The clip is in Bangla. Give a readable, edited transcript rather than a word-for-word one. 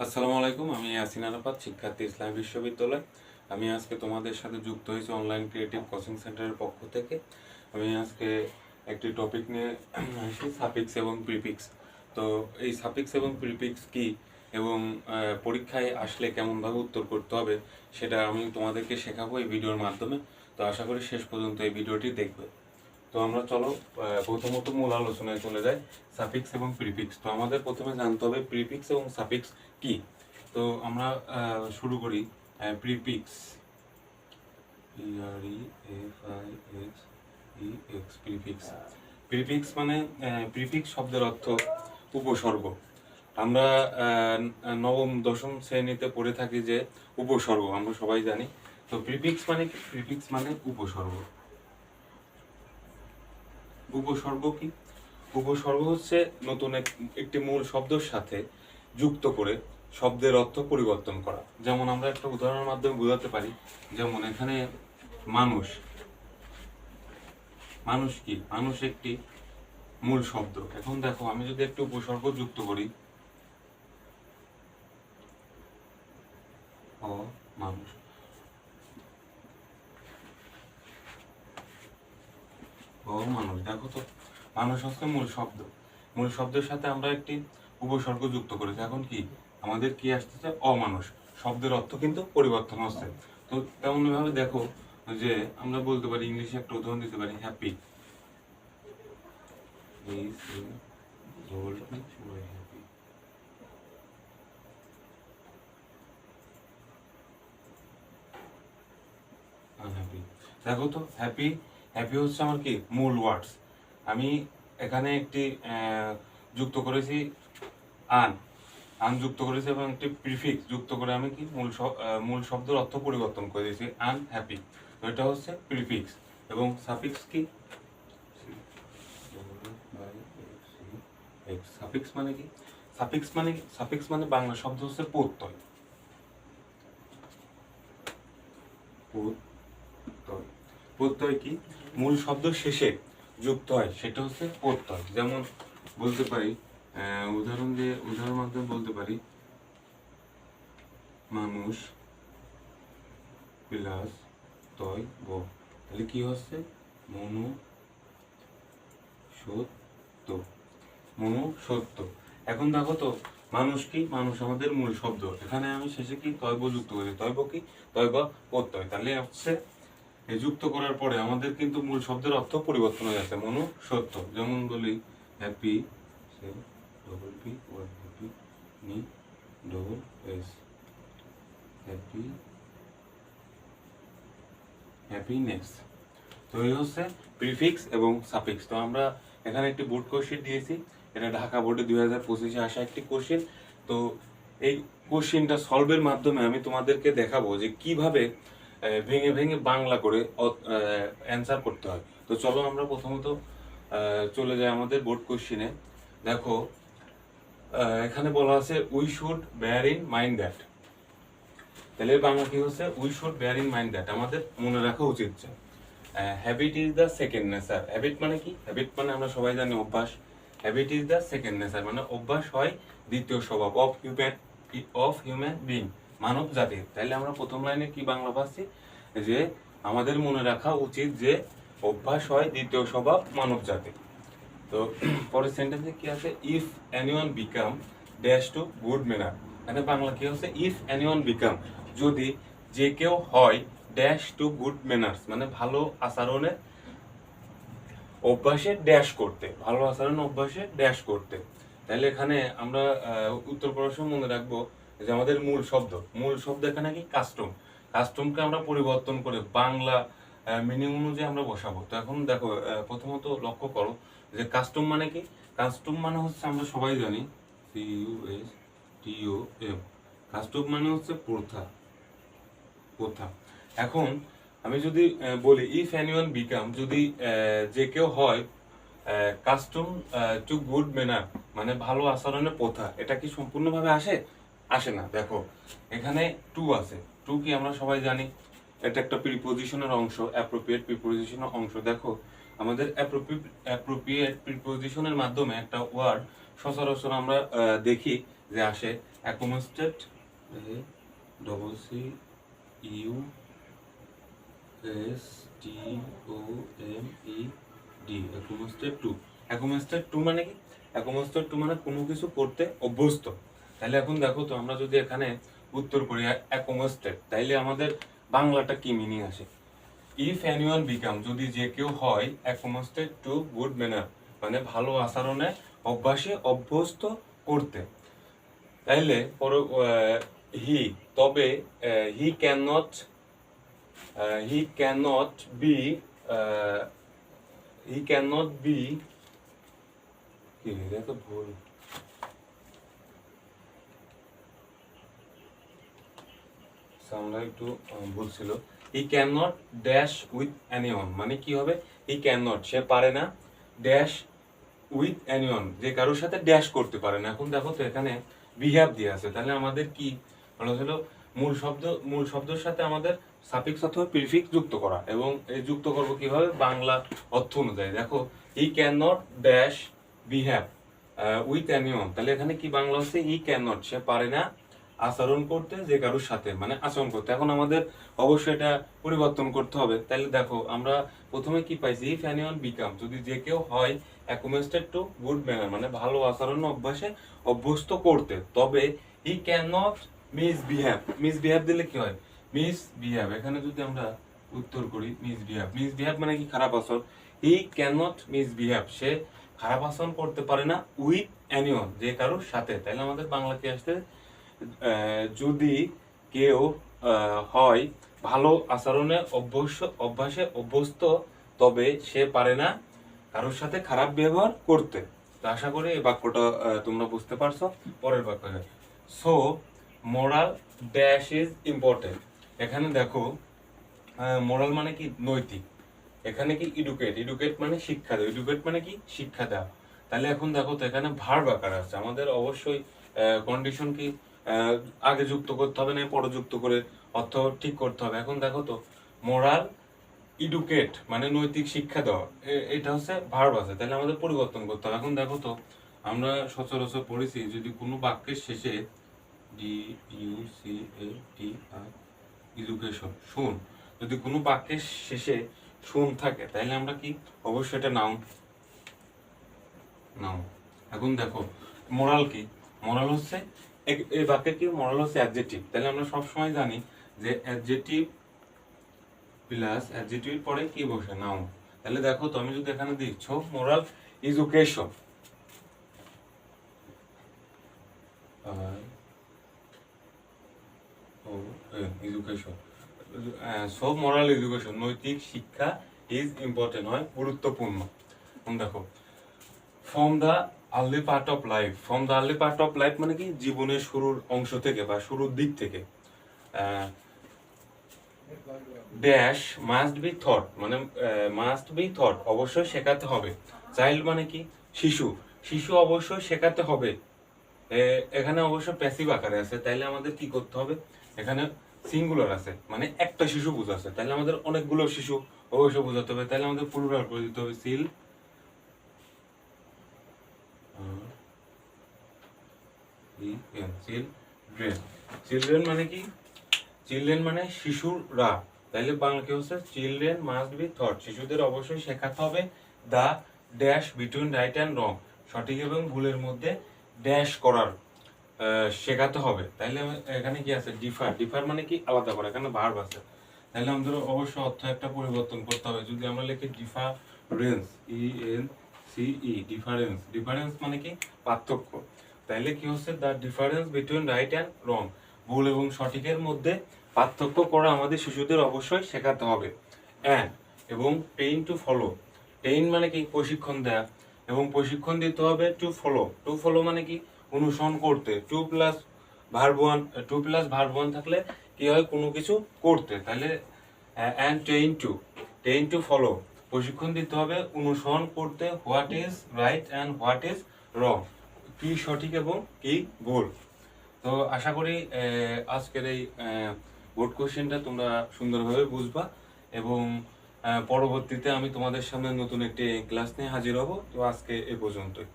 আসসালামু আলাইকুম, আমি ইয়াসিন আরাফাত, শিক্ষার্থী ইসলামী বিশ্ববিদ্যালয়। আমি আজকে তোমাদের সাথে যুক্ত হয়েছি অনলাইন ক্রিয়েটিভ কোচিং সেন্টারের পক্ষ থেকে। আমি আজকে একটি টপিক নিয়ে আসি, সাফিক্স এবং প্রিফিক্স। তো এই সাফিক্স এবং প্রিফিক্স কি এবং পরীক্ষায় আসলে কেমনভাবে উত্তর করতে হবে সেটা আমি তোমাদেরকে শেখাবো এই ভিডিওর মাধ্যমে। তো আশা করি শেষ পর্যন্ত এই ভিডিওটি দেখবে। তো আমরা চলো প্রথমত মূল আলোচনায় চলে যাই, সাফিক্স এবং প্রিফিক্স। তো আমাদের প্রথমে জানতে হবে প্রিফিক্স এবং সাফিক্স কি। তো আমরা শুরু করি। প্রিফিক্স, প্রিফিক্স প্রিফিক্স মানে প্রিফিক্স শব্দের অর্থ উপসর্গ। আমরা নবম দশম শ্রেণীতে পড়ে থাকি যে উপসর্গ আমরা সবাই জানি। তো প্রিফিক্স মানে কি? প্রিফিক্স মানে উপসর্গ। উপসর্গ কি? উপসর্গ হচ্ছে নতুন একটি মূল শব্দের সাথে যুক্ত করে শব্দের অর্থ পরিবর্তন করা। যেমন আমরা একটা উদাহরণের মাধ্যমে বোঝাতে পারি। যেমন এখানে মানুষ, মানুষ কি? মানুষ একটি মূল শব্দ। এখন দেখো, আমি যদি একটি উপসর্গ যুক্ত করি, মানুষ, মানুষ, দেখো তো, মানুষ হচ্ছে মূল শব্দ। মূল শব্দের সাথে আমরা একটি উপসর্গ যুক্ত করেছি। এখন কি আমাদের কি আসতেছে? অমানুষ। শব্দের অর্থ কিন্তু পরিবর্তন হচ্ছে। তো তেমনি ভাবে দেখো যে আমরা বলতে পারি, ইংলিশে একটা উদাহরণ দিতে পারি, হ্যাপি। আনহ্যাপি। দেখো তো, হ্যাপি, হ্যাপি হচ্ছে আমার কি মূল ওয়ার্ডস। আমি এখানে একটি যুক্ত করেছি আন, যুক্ত করেছি এবং একটি প্রিফিক্স যুক্ত করে আমি কি মূল শব্দের অর্থ পরিবর্তন করে দিয়েছি আনহ্যাপি। তো এটা হচ্ছে প্রিফিক্স। এবং সাফিক্স কি? সাফিক্স মানে কি? সাফিক্স মানে বাংলা শব্দ হচ্ছে প্রত্যয়। প্রত্যয়, প্রত্যয় কি? মূল শব্দ শেষে যুক্ত হয়, সেটা হচ্ছে প্রত্যয়। যেমন বলতে পারি, উদাহরণ মাধ্যমে বলতে পারি, মানুষ প্লাস তয় ব, তাহলে কি হচ্ছে? মনু সত্য, মনু সত্য। এখন দেখো তো, মানুষ কি? মানুষ আমাদের মূল শব্দ। এখানে আমি শেষে কি তয়ব যুক্ত করি। তয়ব কি? তয়ব প্রত্যয়। তাহলে হচ্ছে এই যুক্ত করার পরে আমাদের কিন্তু মূল শব্দের অর্থ পরিবর্তন হয়ে যাচ্ছে, মনু সত্য। যেমন বলি happy, double P one, happy নি ডবল এস, হ্যাপি, হ্যাপিনেস। তো এই হচ্ছে প্রিফিক্স এবং সাফিক্স। তো আমরা এখানে একটি বোর্ড কোশ্চেন দিয়েছি। এটা ঢাকা বোর্ডে 2025-এ আসা একটি কোশ্চেন। তো এই কোশ্চেনটা সলভের মাধ্যমে আমি তোমাদেরকে দেখাবো যে কিভাবে ভেঙে ভেঙে বাংলা করে অ্যান্সার করতে হয়। তো চলো আমরা প্রথমত চলে যাই আমাদের বোর্ড কোশ্চেনে। দেখো, এখানে বলা আছে we should bear in mind that. তাহলে বাংলা কি হচ্ছে? We should bear in mind that, আমাদের মনে রাখা উচিত যে habit is the second nature. Habit মানে কি? হ্যাবিট মানে আমরা সবাই জানি অভ্যাস। Habit is the second nature মানে অভ্যাস হয় দ্বিতীয় স্বভাব অফ হিউম্যান বিং, মানব জাতির। তাইলে আমরা প্রথম লাইনে কি বাংলা পাচ্ছি? যে আমাদের মনে রাখা উচিত যে অভ্যাস হয় দ্বিতীয় স্বভাব মানব জাতির। তো পরের সেন্টেন্সে কি আছে? If anyone become dash to good manner. মানে বাংলা কি হচ্ছে? ইফ এনিওয়ান বিকাম, যদি যে কেউ হয় ড্যাশ টু গুড ম্যানার্স, মানে ভালো আচরণে অভ্যাসে ড্যাশ করতে, ভালো আচরণ অভ্যাসে ড্যাশ করতে। তাহলে এখানে আমরা উত্তর প্রশ্ন মনে রাখবো যে আমাদের মূল শব্দ এখানে কি? কাস্টম। কাস্টমকে আমরা পরিবর্তন করে বাংলা মিনিং অনুযায়ী আমরা বসাবো। তো এখন দেখো, প্রথমত লক্ষ্য করো যে কাস্টম মানে কি? কাস্টম মানে হচ্ছে আমরা সবাই জানি CUSTOM, কাস্টম মানে হচ্ছে প্রথা, প্রথা। এখন আমি যদি বলি ইফ এনিওয়ান বিকাম, যদি যে কেউ হয় কাস্টম টু গুড ম্যানার, মানে ভালো আচরণের প্রথা, এটা কি সম্পূর্ণভাবে আসে? আসে না। দেখো এখানে টু আছে। টু কি? আমরা সবাই জানি এটা একটা প্রিপোজিশনের অংশ, অ্যাপ্রোপ্রিয়েট প্রিপোজিশনের অংশ। দেখো আমাদের অ্যাপ্রোপ্রিয়েট প্রিপোজিশনের মাধ্যমে একটা ওয়ার্ড সচরাচর আমরা দেখি যে আসে অ্যাকোমোস্টেট, double C U S T ও M E D, অ্যাকোমোস্টেট two. অ্যাকোমোস্টেট two মানে কি? অ্যাকোমোস্টেট টু মানে কোনো কিছু করতে অভ্যস্ত। তাহলে এখন দেখো তো, আমরা যদি এখানে উত্তর করি অ্যাকোমোস্টেট, তাইলে আমাদের বাংলাটা কি মিনিং আসে? ইফ এনিওয়ান বিকাম, যদি যে কেউ হয়, অ্যাকোমোস্টেড টু গুড ম্যানার, মানে ভালো আচরণে অভ্যাসে অভ্যস্ত করতে। তাইলে হি, তবে he can not, he can not be, he can not be, কি এটা তো ভুল, সামনে একটু ভুল ছিল। He can not dash with anyone, মানে কি হবে? হি ক্যান নট, সে পারে না, ড্যাশ উইথ এনিওয়ান, যে কারোর সাথে ড্যাশ করতে পারে না। এখন দেখো তো এখানে বিহেভ দিয়ে আছে, তাহলে আমাদের কি হলো? মূল শব্দের সাথে আমাদের সাফিক্স অথবা প্রিফিক্স যুক্ত করা, এবং এই যুক্ত করব কিভাবে? বাংলা অর্থ অনুযায়ী। দেখো, হি can not dash behave with anyone, তাহলে এখানে কি বাংলা হচ্ছে? হি ক্যান নট, সে পারে না আচরণ করতে যে কারোর সাথে, মানে আচরণ করতে। এখন আমাদের অবশ্যই এটা পরিবর্তন করতে হবে। তাহলে দেখো, আমরা প্রথমে কি পাইছি? ইফ এনিওয়ান বিকাম, যদি যে কেউ হয়, অ্যাকোমোস্টেড টু গুড ম্যানার, মানে ভালো আচরণ অভ্যাসে অভ্যস্ত করতে, তবে he can not misbehave. Misbehave দিলে কি হয়? মিসবিহেভ, এখানে যদি আমরা উত্তর করি মিসবিহেভ, মিসবিহেভ মানে কি? খারাপ আচরণ। হি ক্যান নট মিসবিহেভ, সে খারাপ আচরণ করতে পারে না উইথ এনিওয়ান, যে কারোর সাথে। তাহলে আমাদের বাংলা কি আসতে? যদি কেউ হয় ভালো আচরণে অভ্যাসে অভ্যস্ত, তবে সে পারে না কারোর সাথে খারাপ ব্যবহার করতে। তো আশা করি এই বাক্যটা তোমরা বুঝতে পারছো। পরের বাক্য, so moral dash is important. এখানে দেখো, মোরাল মানে কি? নৈতিক। এখানে কি? এডুকেট, এডুকেট মানে শিক্ষা দেওয়া, এডুকেট মানে কি? শিক্ষা দেওয়া। তাহলে এখন দেখো তো, এখানে ভার্ব আকার আছে, আমাদের অবশ্যই কন্ডিশন কি আগে যুক্ত করতে হবে, না পরে যুক্ত করে অর্থ ঠিক করতে হবে। এখন দেখো তো, মোরাল এডুকেট মানে নৈতিক শিক্ষা দেওয়া, এটা হচ্ছে ভার্ব আছে, তাহলে আমাদের পরিবর্তন করতে হবে। এখন দেখো তো, আমরা সচরাচর পড়েছি, যদি কোনো বাক্যের শেষে D U C A T R education, শুন, যদি কোনো বাক্যের শেষে শুন থাকে, তাহলে আমরা কি? অবশ্যই এটা নাউন, নাউন। এখন দেখো, মোরাল কি? মোরাল হচ্ছে এই বাক্যের কি? মোরাল হচ্ছে অ্যাডজেক্টিভ। তাহলে আমরা সবসময় জানি যে অ্যাডজেক্টিভ প্লাস অ্যাডজেক্টিভের পরে কি বসে? নাউন। তাহলে দেখো তো, আমি যদি এখানে দিচ্ছ মোরাল এডুকেশন, এডুকেশন, সব মোরাল এডুকেশন, নৈতিক শিক্ষা ইজ ইম্পর্টেন্ট, হয় গুরুত্বপূর্ণ। দেখো, from the early part of life, from the early part of life মানে কি? জীবনের শুরুর অংশ থেকে বা শুরুর দিক থেকে। ড্যাশ মাস্ট বি থট, মানে মাস্ট বি থট, অবশ্যই শেখাতে হবে। চাইল্ড মানে কি? শিশু, শিশু অবশ্যই শেখাতে হবে। এখানে অবশ্য প্যাসিভ আকারে আছে, তাইলে আমাদের কি করতে হবে? এখানে সিঙ্গুলার আছে, মানে একটা শিশু বোঝাচ্ছে, তাহলে আমাদের অনেকগুলো শিশু অবশ্যই বোঝাতে হবে। তাহলে আমাদের প্লুরাল করে দিতে হবে, চিলড্রেন। চিলড্রেন মানে কি? চিলড্রেন মানে শিশুরা, তাইলে বাংলা কি হচ্ছে? চিলড্রেন মাস্ট বি থট, শিশুদের অবশ্যই শেখাতে হবে the dash between right and wrong, সঠিক এবং ভুলের মধ্যে ড্যাশ করার শেখাতে হবে। তাইলে এখানে কি আছে? ডিফার, ডিফার মানে কি? আলাদা করা, এখানে ভার্ব আছে। তাহলে আমাদের অবশ্যই অর্থ একটা পরিবর্তন করতে হবে। যদি আমরা লিখি difference, E N C E, difference, difference মানে কি? পার্থক্য। তাইলে কি হচ্ছে? The difference between right and wrong, ভুল এবং সঠিকের মধ্যে পার্থক্য করা আমাদের শিশুদের অবশ্যই শেখাতে হবে। অ্যান্ড, এবং ট্রেইন টু ফলো, ট্রেইন মানে কি? প্রশিক্ষণ দেয়া, এবং প্রশিক্ষণ দিতে হবে টু ফলো, টু ফলো মানে কি? অনুসরণ করতে। টু প্লাস ভার্ব ওয়ান থাকলে কি হয়? কোনো কিছু করতে। তাহলে অ্যান্ড ট্রেইন টু ফলো, প্রশিক্ষণ দিতে হবে অনুসরণ করতে, what is right and what is wrong, কি সঠিক এবং কি ভুল। তো আশা করি আজকের এই বোর্ড কোশ্চেনটা তোমরা সুন্দরভাবে বুঝবা, এবং পরবর্তীতে আমি তোমাদের সামনে নতুন একটি ক্লাস নিয়ে হাজির হব। তো আজকে এ পর্যন্তই।